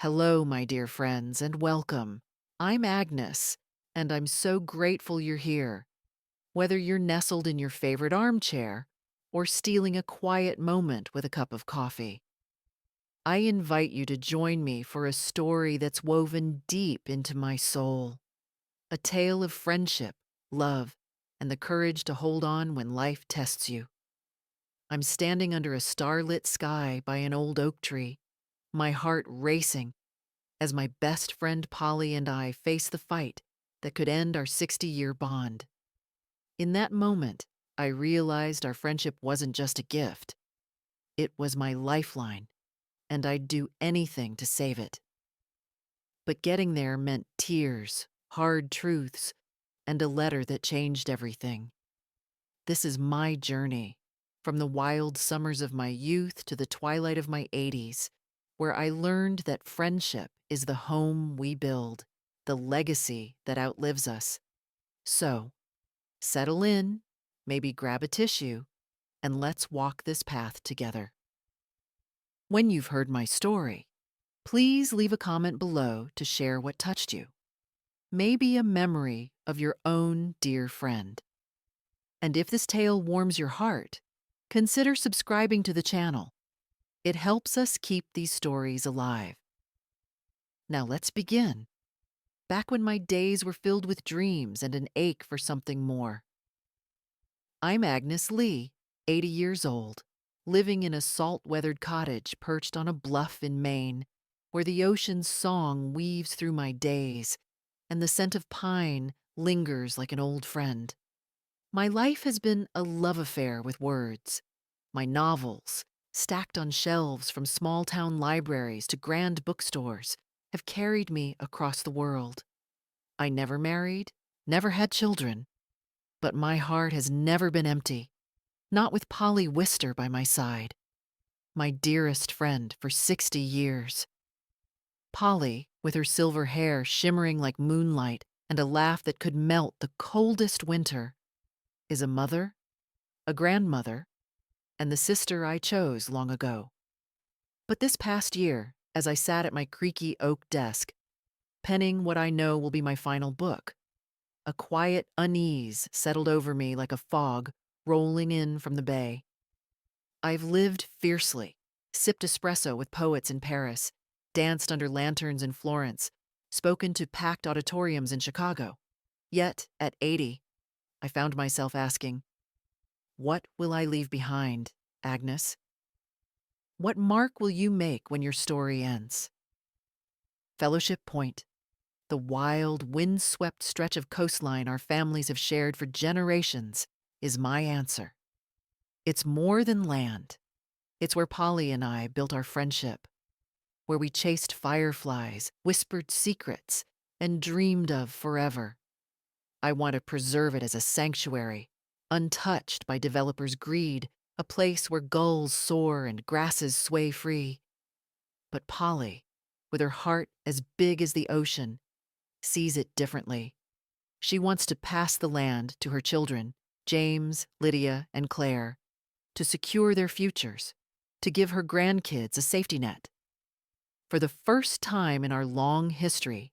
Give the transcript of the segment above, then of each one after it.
Hello, my dear friends, and welcome. I'm Agnes, and I'm so grateful you're here. Whether you're nestled in your favorite armchair or stealing a quiet moment with a cup of coffee, I invite you to join me for a story that's woven deep into my soul. A tale of friendship, love, and the courage to hold on when life tests you. I'm standing under a starlit sky by an old oak tree, my heart racing as my best friend Polly and I face the fight that could end our 60-year bond. In that moment, I realized our friendship wasn't just a gift, it was my lifeline, and I'd do anything to save it. But getting there meant tears, hard truths, and a letter that changed everything. This is my journey, from the wild summers of my youth to the twilight of my 80s, where I learned that friendship is the home we build, the legacy that outlives us. So, settle in, maybe grab a tissue, and let's walk this path together. When you've heard my story, please leave a comment below to share what touched you. Maybe a memory of your own dear friend. And if this tale warms your heart, consider subscribing to the channel. It helps us keep these stories alive. Now let's begin. Back when my days were filled with dreams and an ache for something more. I'm Agnes Lee, 80 years old, living in a salt-weathered cottage perched on a bluff in Maine, where the ocean's song weaves through my days and the scent of pine lingers like an old friend. My life has been a love affair with words. My novels, stacked on shelves from small-town libraries to grand bookstores, have carried me across the world. I never married, never had children, but my heart has never been empty, not with Polly Wister by my side, my dearest friend for 60 years. Polly, with her silver hair shimmering like moonlight and a laugh that could melt the coldest winter, is a mother, a grandmother, and the sister I chose long ago. But this past year, as I sat at my creaky oak desk, penning what I know will be my final book, a quiet unease settled over me like a fog rolling in from the bay. I've lived fiercely, sipped espresso with poets in Paris, danced under lanterns in Florence, spoken to packed auditoriums in Chicago. Yet, at 80, I found myself asking, what will I leave behind, Agnes? What mark will you make when your story ends? Fellowship Point, the wild, wind-swept stretch of coastline our families have shared for generations, is my answer. It's more than land. It's where Polly and I built our friendship, where we chased fireflies, whispered secrets, and dreamed of forever. I want to preserve it as a sanctuary, untouched by developers' greed, a place where gulls soar and grasses sway free. But Polly, with her heart as big as the ocean, sees it differently. She wants to pass the land to her children, James, Lydia, and Claire, to secure their futures, to give her grandkids a safety net. For the first time in our long history,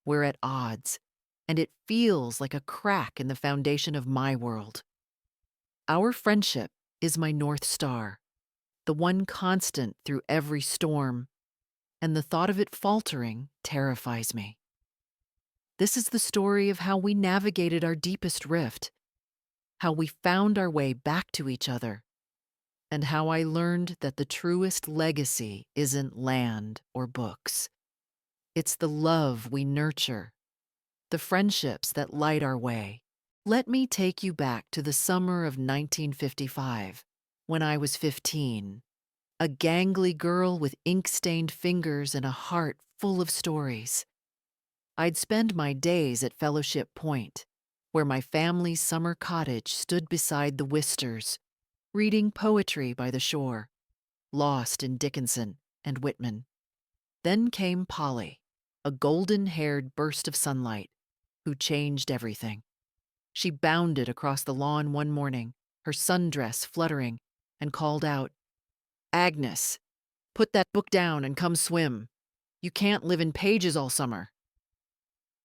we're at odds, and it feels like a crack in the foundation of my world. Our friendship is my North Star, the one constant through every storm, and the thought of it faltering terrifies me. This is the story of how we navigated our deepest rift, how we found our way back to each other, and how I learned that the truest legacy isn't land or books. It's the love we nurture, the friendships that light our way. Let me take you back to the summer of 1955, when I was 15, a gangly girl with ink-stained fingers and a heart full of stories. I'd spend my days at Fellowship Point, where my family's summer cottage stood beside the Wisters, reading poetry by the shore, lost in Dickinson and Whitman. Then came Polly, a golden-haired burst of sunlight, who changed everything. She bounded across the lawn one morning, her sundress fluttering, and called out, "Agnes, put that book down and come swim." You can't live in pages all summer."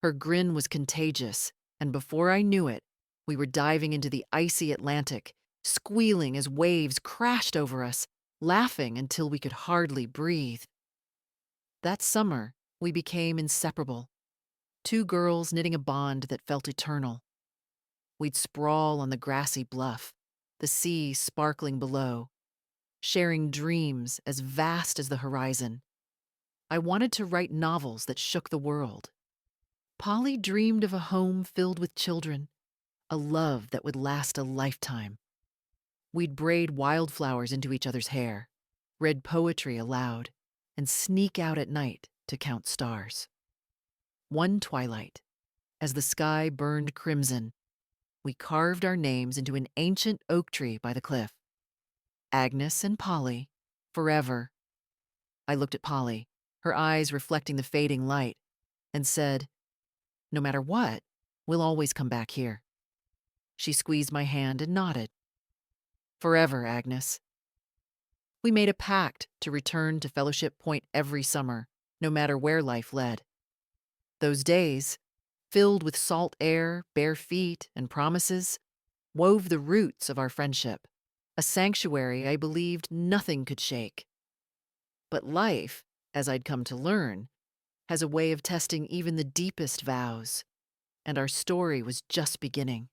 Her grin was contagious, and before I knew it, we were diving into the icy Atlantic, squealing as waves crashed over us, laughing until we could hardly breathe. That summer, we became inseparable, two girls knitting a bond that felt eternal. We'd sprawl on the grassy bluff, the sea sparkling below, sharing dreams as vast as the horizon. I wanted to write novels that shook the world. Polly dreamed of a home filled with children, a love that would last a lifetime. We'd braid wildflowers into each other's hair, read poetry aloud, and sneak out at night to count stars. One twilight, as the sky burned crimson, we carved our names into an ancient oak tree by the cliff. Agnes and Polly, forever. I looked at Polly, her eyes reflecting the fading light, and said, "No matter what, we'll always come back here." She squeezed my hand and nodded. "Forever, Agnes." We made a pact to return to Fellowship Point every summer, no matter where life led. Those days, filled with salt air, bare feet, and promises, wove the roots of our friendship, a sanctuary I believed nothing could shake. But life, as I'd come to learn, has a way of testing even the deepest vows, and our story was just beginning.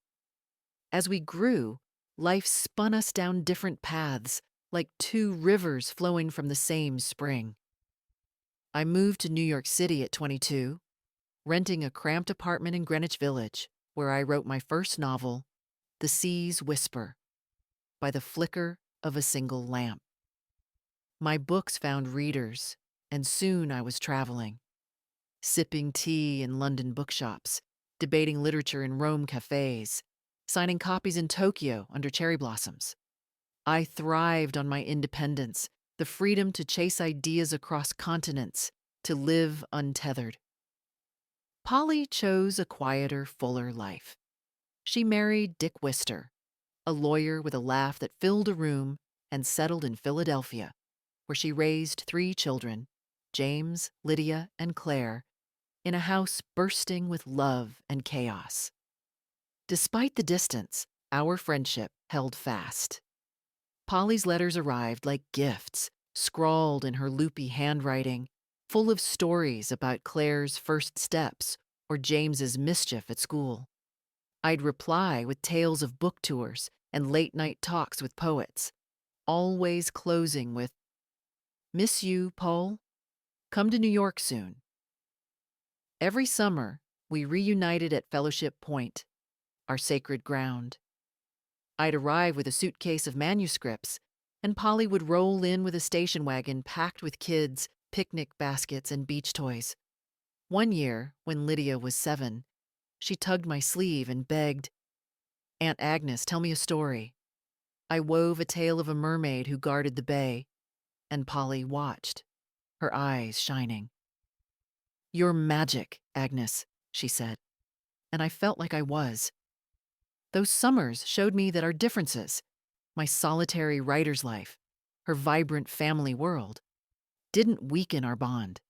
As we grew, life spun us down different paths, like two rivers flowing from the same spring. I moved to New York City at 22, renting a cramped apartment in Greenwich Village, where I wrote my first novel, The Sea's Whisper, by the flicker of a single lamp. My books found readers, and soon I was traveling, sipping tea in London bookshops, debating literature in Rome cafes, signing copies in Tokyo under cherry blossoms. I thrived on my independence, the freedom to chase ideas across continents, to live untethered. Polly chose a quieter, fuller life. She married Dick Wister, a lawyer with a laugh that filled a room, and settled in Philadelphia, where she raised 3 children, James, Lydia, and Claire, in a house bursting with love and chaos. Despite the distance, our friendship held fast. Polly's letters arrived like gifts, scrawled in her loopy handwriting, full of stories about Claire's first steps or James's mischief at school. I'd reply with tales of book tours and late-night talks with poets, always closing with, "Miss you, Paul. Come to New York soon." Every summer, we reunited at Fellowship Point, our sacred ground. I'd arrive with a suitcase of manuscripts, and Polly would roll in with a station wagon packed with kids, picnic baskets, and beach toys. One year, when Lydia was 7, she tugged my sleeve and begged, "Aunt Agnes, tell me a story." I wove a tale of a mermaid who guarded the bay, and Polly watched, her eyes shining. "You're magic, Agnes," she said, and I felt like I was. Those summers showed me that our differences, my solitary writer's life, her vibrant family world, didn't weaken our bond.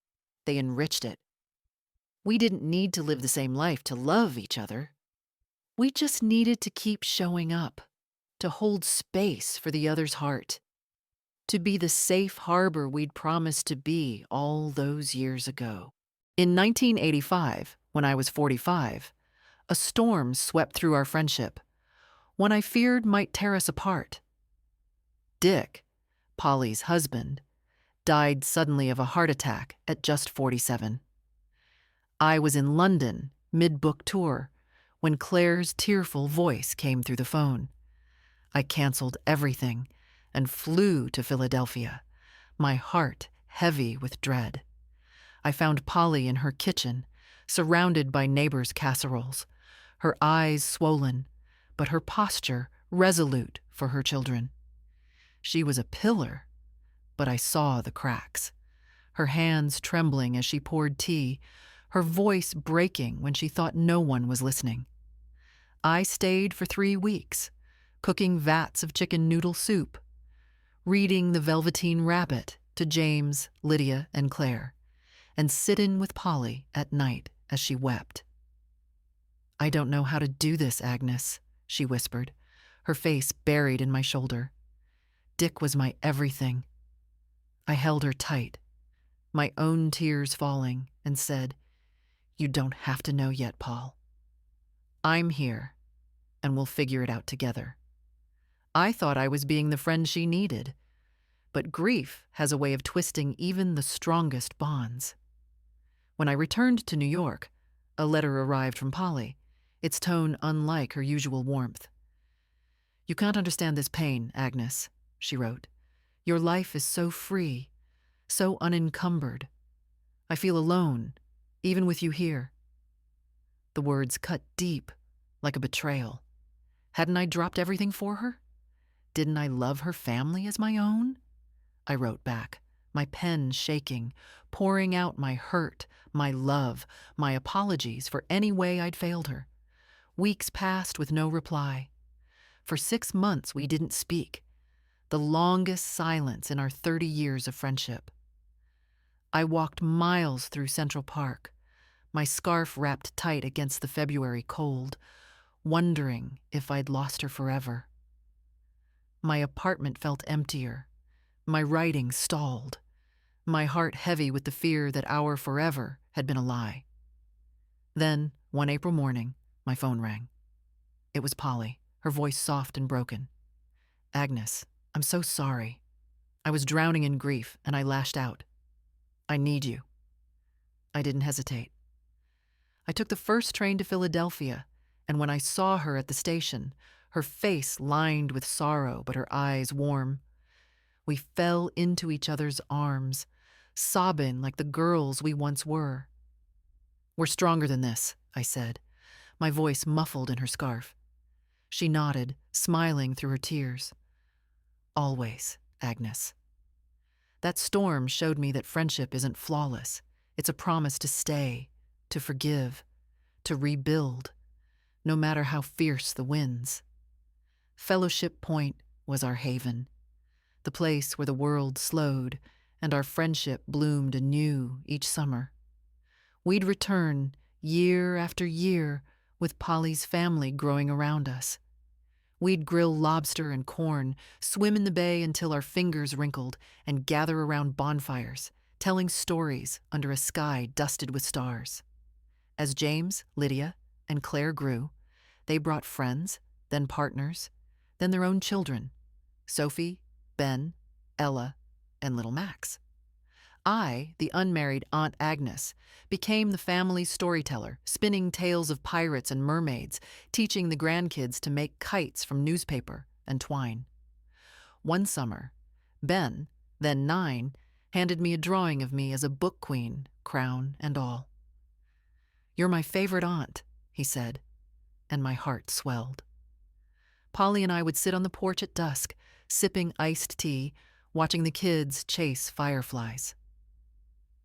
They enriched it. We didn't need to live the same life to love each other. We just needed to keep showing up, to hold space for the other's heart, to be the safe harbor we'd promised to be all those years ago. In 1985, when I was 45, a storm swept through our friendship, one I feared might tear us apart. Dick, Polly's husband, died suddenly of a heart attack at just 47. I was in London, mid-book tour, when Claire's tearful voice came through the phone. I canceled everything and flew to Philadelphia, my heart heavy with dread. I found Polly in her kitchen, surrounded by neighbors' casseroles, her eyes swollen, but her posture resolute for her children. She was a pillar, but I saw the cracks. Her hands trembling as she poured tea, her voice breaking when she thought no one was listening. I stayed for 3 weeks, cooking vats of chicken noodle soup, reading The Velveteen Rabbit to James, Lydia, and Claire, and sit in with Polly at night as she wept. "I don't know how to do this, Agnes," she whispered, her face buried in my shoulder. "Dick was my everything." I held her tight, my own tears falling, and said, "You don't have to know yet, Paul. I'm here, and we'll figure it out together." I thought I was being the friend she needed, but grief has a way of twisting even the strongest bonds. When I returned to New York, a letter arrived from Polly, its tone unlike her usual warmth. "You can't understand this pain, Agnes," she wrote. "Your life is so free, so unencumbered. I feel alone, even with you here." The words cut deep, like a betrayal. Hadn't I dropped everything for her? Didn't I love her family as my own? I wrote back, my pen shaking, pouring out my hurt, my love, my apologies for any way I'd failed her. Weeks passed with no reply. For 6 months we didn't speak, the longest silence in our 30 years of friendship. I walked miles through Central Park, my scarf wrapped tight against the February cold, wondering if I'd lost her forever. My apartment felt emptier, my writing stalled, my heart heavy with the fear that our forever had been a lie. Then, one April morning, my phone rang. It was Polly, her voice soft and broken. "Agnes, I'm so sorry. I was drowning in grief, and I lashed out. I need you." I didn't hesitate. I took the first train to Philadelphia, and when I saw her at the station, her face lined with sorrow but her eyes warm, we fell into each other's arms, sobbing like the girls we once were. "We're stronger than this," I said, my voice muffled in her scarf. She nodded, smiling through her tears. "Always, Agnes." That storm showed me that friendship isn't flawless. It's a promise to stay, to forgive, to rebuild, no matter how fierce the winds. Fellowship Point was our haven, the place where the world slowed and our friendship bloomed anew each summer. We'd return year after year with Polly's family growing around us. We'd grill lobster and corn, swim in the bay until our fingers wrinkled, and gather around bonfires, telling stories under a sky dusted with stars. As James, Lydia, and Claire grew, they brought friends, then partners, then their own children, Sophie, Ben, Ella, and little Max. I, the unmarried Aunt Agnes, became the family's storyteller, spinning tales of pirates and mermaids, teaching the grandkids to make kites from newspaper and twine. One summer, Ben, then 9, handed me a drawing of me as a book queen, crown and all. "You're my favorite aunt," he said, and my heart swelled. Polly and I would sit on the porch at dusk, sipping iced tea, watching the kids chase fireflies.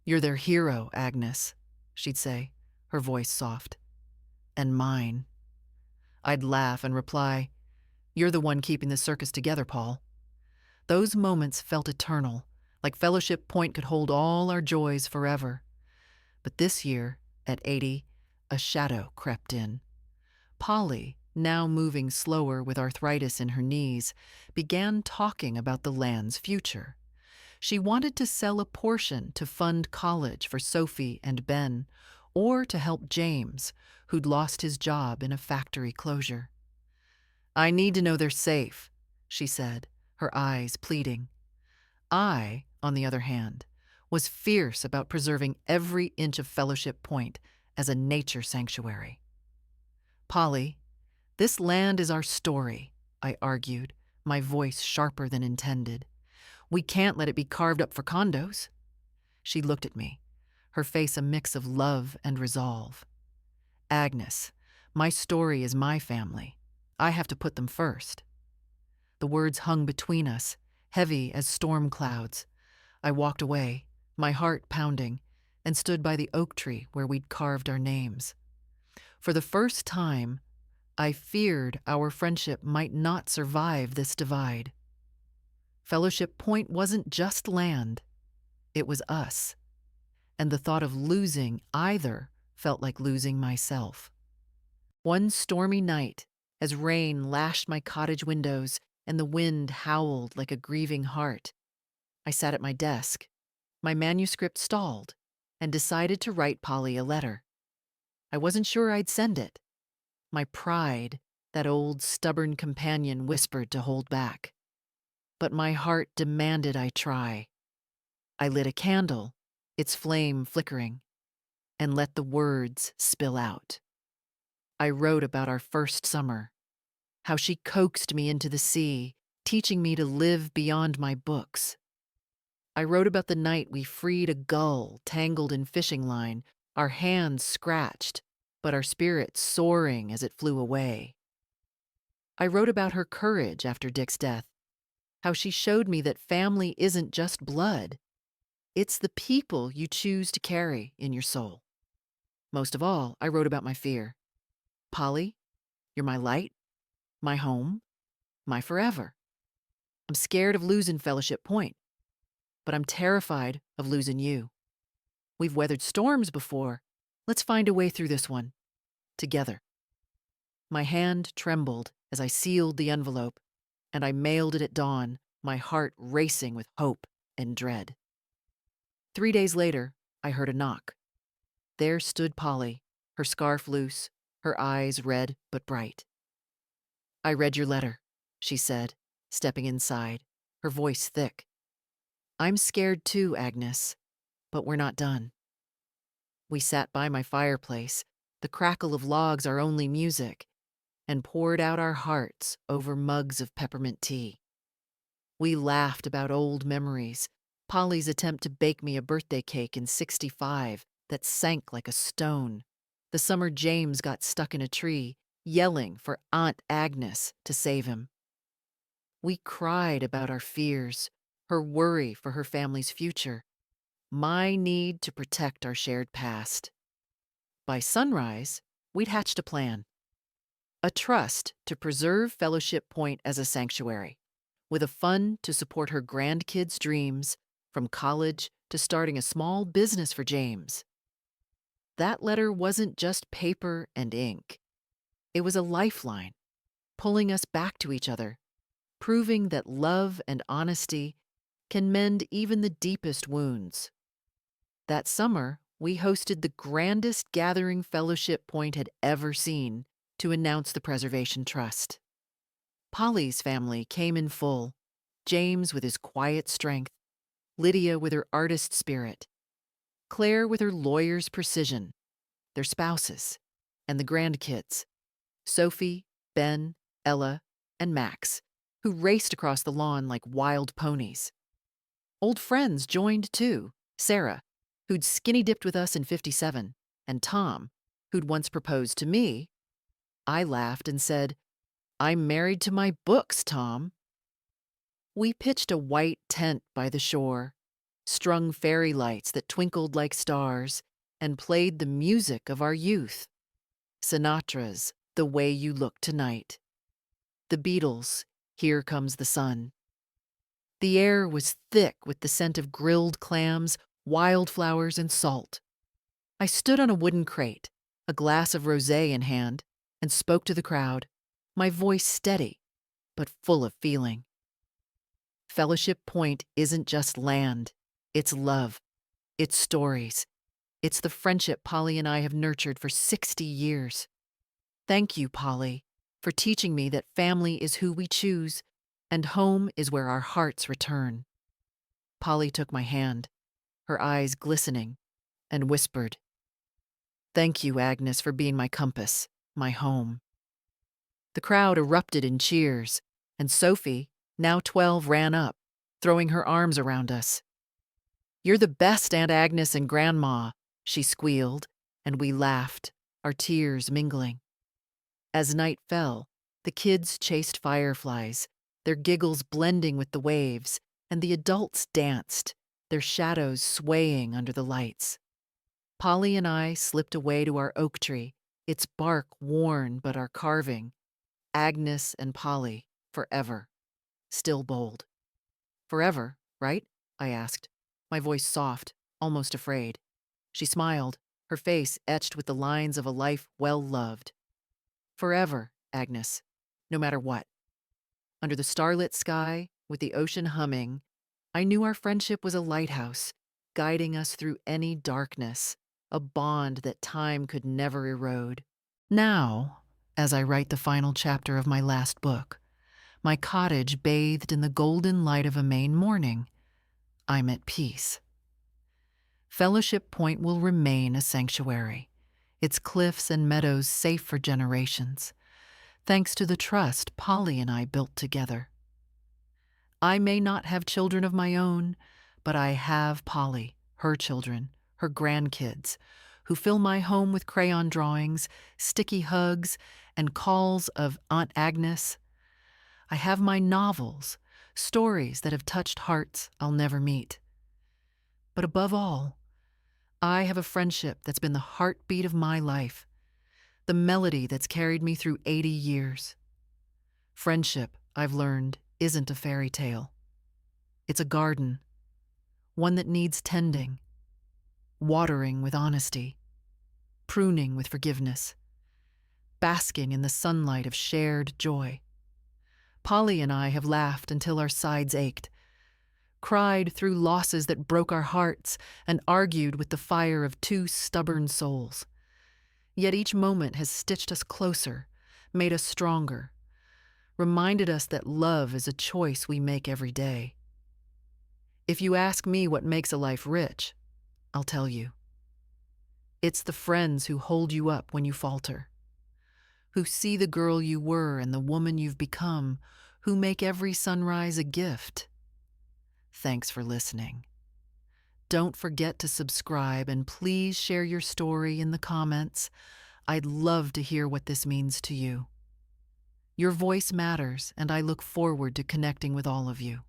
"You're their hero, Agnes," she'd say, her voice soft. "And mine." I'd laugh and reply, "You're the one keeping the circus together, Paul." Those moments felt eternal, like Fellowship Point could hold all our joys forever. But this year, at 80, a shadow crept in. Polly, now moving slower with arthritis in her knees, began talking about the land's future. She wanted to sell a portion to fund college for Sophie and Ben, or to help James, who'd lost his job in a factory closure. "I need to know they're safe," she said, her eyes pleading. I, on the other hand, was fierce about preserving every inch of Fellowship Point as a nature sanctuary. "Polly, this land is our story," I argued, my voice sharper than intended. "We can't let it be carved up for condos." She looked at me, her face a mix of love and resolve. "Agnes, my story is my family. I have to put them first." The words hung between us, heavy as storm clouds. I walked away, my heart pounding, and stood by the oak tree where we'd carved our names. For the first time, I feared our friendship might not survive this divide. Fellowship Point wasn't just land. It was us. and the thought of losing either felt like losing myself. One stormy night, as rain lashed my cottage windows and the wind howled like a grieving heart, I sat at my desk, my manuscript stalled, and decided to write Polly a letter. I wasn't sure I'd send it. My pride, that old stubborn companion, whispered to hold back. But my heart demanded I try. I lit a candle, its flame flickering, and let the words spill out. I wrote about our first summer, how she coaxed me into the sea, teaching me to live beyond my books. I wrote about the night we freed a gull tangled in fishing line, our hands scratched, but our spirits soaring as it flew away. I wrote about her courage after Dick's death, how she showed me that family isn't just blood, it's the people you choose to carry in your soul. Most of all, I wrote about my fear. Polly, you're my light, my home, my forever. I'm scared of losing Fellowship Point, but I'm terrified of losing you. We've weathered storms before. Let's find a way through this one, together. My hand trembled as I sealed the envelope, and I mailed it at dawn, my heart racing with hope and dread. 3 days later, I heard a knock. There stood Polly, her scarf loose, her eyes red but bright. "I read your letter," she said, stepping inside, her voice thick. "I'm scared too, Agnes, but we're not done." We sat by my fireplace, the crackle of logs our only music, and poured out our hearts over mugs of peppermint tea. We laughed about old memories, Polly's attempt to bake me a birthday cake in '65 that sank like a stone, the summer James got stuck in a tree, yelling for Aunt Agnes to save him. We cried about our fears, her worry for her family's future, my need to protect our shared past. By sunrise, we'd hatched a plan. A trust to preserve Fellowship Point as a sanctuary, with a fund to support her grandkids' dreams, from college to starting a small business for James. That letter wasn't just paper and ink. It was a lifeline, pulling us back to each other, proving that love and honesty can mend even the deepest wounds. That summer, we hosted the grandest gathering Fellowship Point had ever seen to announce the Preservation Trust. Polly's family came in full, James with his quiet strength, Lydia with her artist spirit, Claire with her lawyer's precision, their spouses, and the grandkids, Sophie, Ben, Ella, and Max, who raced across the lawn like wild ponies. Old friends joined too, Sarah, who'd skinny dipped with us in '57, and Tom, who'd once proposed to me. I laughed and said, "I'm married to my books, Tom." We pitched a white tent by the shore, strung fairy lights that twinkled like stars, and played the music of our youth. Sinatra's "The Way You Look Tonight." The Beatles' "Here Comes the Sun." The air was thick with the scent of grilled clams, wildflowers, and salt. I stood on a wooden crate, a glass of rosé in hand, and spoke to the crowd, my voice steady, but full of feeling. Fellowship Point isn't just land, it's love, it's stories, it's the friendship Polly and I have nurtured for 60 years. Thank you, Polly, for teaching me that family is who we choose, and home is where our hearts return. Polly took my hand, her eyes glistening, and whispered, "Thank you, Agnes, for being my compass, my home." The crowd erupted in cheers, and Sophie, now 12, ran up, throwing her arms around us. "You're the best, Aunt Agnes and Grandma," she squealed, and we laughed, our tears mingling. As night fell, the kids chased fireflies, their giggles blending with the waves, and the adults danced, their shadows swaying under the lights. Polly and I slipped away to our oak tree, its bark worn but our carving. Agnes and Polly, forever. Still bold. "Forever, right?" I asked, my voice soft, almost afraid. She smiled, her face etched with the lines of a life well loved. Forever, Agnes, no matter what. Under the starlit sky, with the ocean humming, I knew our friendship was a lighthouse, guiding us through any darkness, a bond that time could never erode. Now, as I write the final chapter of my last book, my cottage bathed in the golden light of a Maine morning, I'm at peace. Fellowship Point will remain a sanctuary, its cliffs and meadows safe for generations, thanks to the trust Polly and I built together. I may not have children of my own, but I have Polly, her children, her grandkids, who fill my home with crayon drawings, sticky hugs, and calls of Aunt Agnes. I have my novels, stories that have touched hearts I'll never meet. But above all, I have a friendship that's been the heartbeat of my life, the melody that's carried me through 80 years. Friendship, I've learned, isn't a fairy tale. It's a garden, one that needs tending, watering with honesty, pruning with forgiveness, basking in the sunlight of shared joy. Polly and I have laughed until our sides ached, cried through losses that broke our hearts, and argued with the fire of two stubborn souls. Yet each moment has stitched us closer, made us stronger, reminded us that love is a choice we make every day. If you ask me what makes a life rich, I'll tell you. It's the friends who hold you up when you falter, who see the girl you were and the woman you've become, who make every sunrise a gift. Thanks for listening. Don't forget to subscribe and please share your story in the comments. I'd love to hear what this means to you. Your voice matters, and I look forward to connecting with all of you.